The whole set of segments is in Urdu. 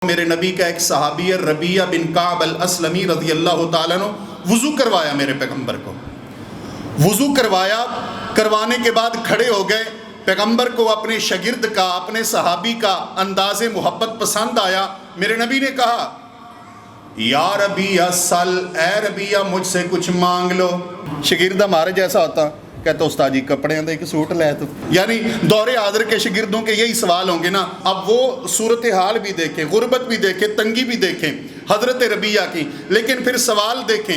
میرے نبی کا ایک صحابی ہے ربیہ بن کعب الاسلمی رضی اللہ تعالیٰ عنہ، وضو کروایا میرے پیغمبر کو، وضو کروایا، کروانے کے بعد کھڑے ہو گئے۔ پیغمبر کو اپنے شاگرد کا، اپنے صحابی کا انداز محبت پسند آیا۔ میرے نبی نے کہا یا ربیہ سل، اے ربیہ مجھ سے کچھ مانگ لو۔ شاگرد ہمارے جیسا ہوتا، کہتا استاد جی کپڑے دے کے سوٹ لے تو، یعنی دور حاضر کے شاگردوں کے یہی سوال ہوں گے نا۔ اب وہ صورتحال بھی دیکھیں، غربت بھی دیکھیں، تنگی بھی دیکھیں حضرت ربیہ کی، لیکن پھر سوال دیکھیں۔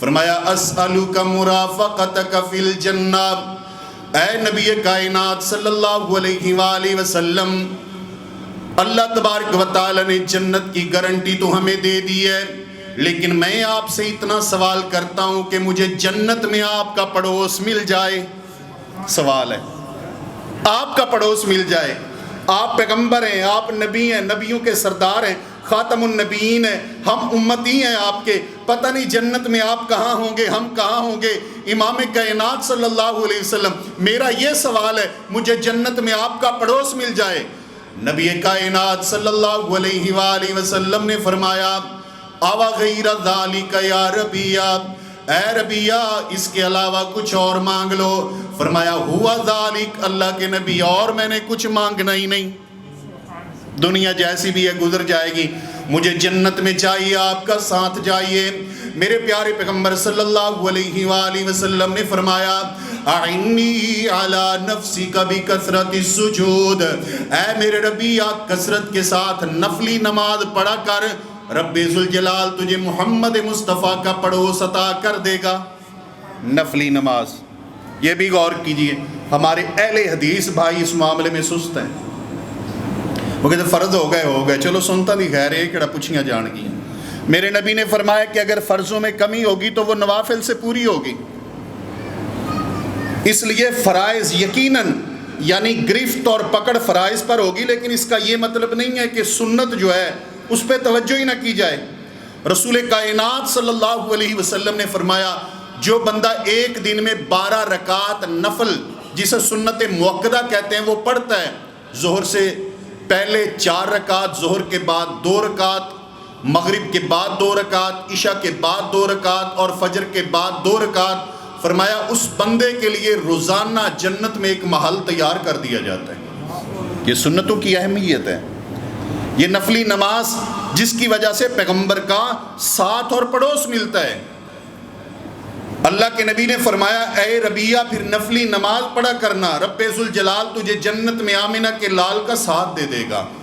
فرمایا اسألک مرافقتک فی الجنہ، اے نبی کائنات صلی اللہ علیہ وآلہ وسلم، اللہ تبارک و تعالی نے جنت کی گارنٹی تو ہمیں دے دی ہے، لیکن میں آپ سے اتنا سوال کرتا ہوں کہ مجھے جنت میں آپ کا پڑوس مل جائے۔ سوال ہے، آپ کا پڑوس مل جائے۔ آپ پیغمبر ہیں، آپ نبی ہیں، نبیوں کے سردار ہیں، خاتم النبیین ہیں، ہم امتی ہیں آپ کے، پتہ نہیں جنت میں آپ کہاں ہوں گے، ہم کہاں ہوں گے۔ امام کائنات صلی اللہ علیہ وسلم، میرا یہ سوال ہے، مجھے جنت میں آپ کا پڑوس مل جائے۔ نبی کائنات صلی اللہ علیہ وآلہ وسلم نے فرمایا اَوَ غَيْرَ ذَلِكَ یا ربیہ، اے ربیہ اس کے علاوہ کچھ اور مانگ لو۔ فرمایا ہوا ذالک، اللہ کے نبی اور میں نے کچھ مانگنا ہی نہیں، دنیا جیسی بھی ہے گزر جائے گی، مجھے جنت میں چاہیے، آپ کا ساتھ چاہیے۔ میرے پیارے پیغمبر صلی اللہ علیہ وآلہ وسلم نے فرمایا اعنی علی نفسک بکثرت السجود، اے میرے ربیہ کثرت کے ساتھ نفلی نماز پڑھا کر، رب ذوالجلال تجھے محمد مصطفیٰ کا پڑوس عطا کر دے گا۔ نفلی نماز، یہ بھی غور کیجئے، ہمارے اہل حدیث بھائی اس معاملے میں سست ہیں۔ وہ کہتے فرض ہو گئے، چلو سنتا نہیں، خیر یہ کہڑا پوچھیاں جان گی۔ میرے نبی نے فرمایا کہ اگر فرضوں میں کمی ہوگی تو وہ نوافل سے پوری ہوگی۔ اس لیے فرائض یقیناً یعنی گرفت اور پکڑ فرائض پر ہوگی، لیکن اس کا یہ مطلب نہیں ہے کہ سنت جو ہے اس پہ توجہ ہی نہ کی جائے۔ رسول کائنات صلی اللہ علیہ وسلم نے فرمایا جو بندہ ایک دن میں 12 رکعت نفل، جسے سنت موقدہ کہتے ہیں، وہ پڑھتا ہے، ظہر سے پہلے 4 رکعت، ظہر کے بعد 2 رکعت، مغرب کے بعد 2 رکعت، عشاء کے بعد 2 رکعت اور فجر کے بعد 2 رکعت، فرمایا اس بندے کے لیے روزانہ جنت میں ایک محل تیار کر دیا جاتا ہے۔ یہ سنتوں کی اہمیت ہے، یہ نفلی نماز جس کی وجہ سے پیغمبر کا ساتھ اور پڑوس ملتا ہے۔ اللہ کے نبی نے فرمایا اے ربیہ پھر نفلی نماز پڑھا کرنا، رب ذوالجلال تجھے جنت میں آمنہ کے لال کا ساتھ دے دے گا۔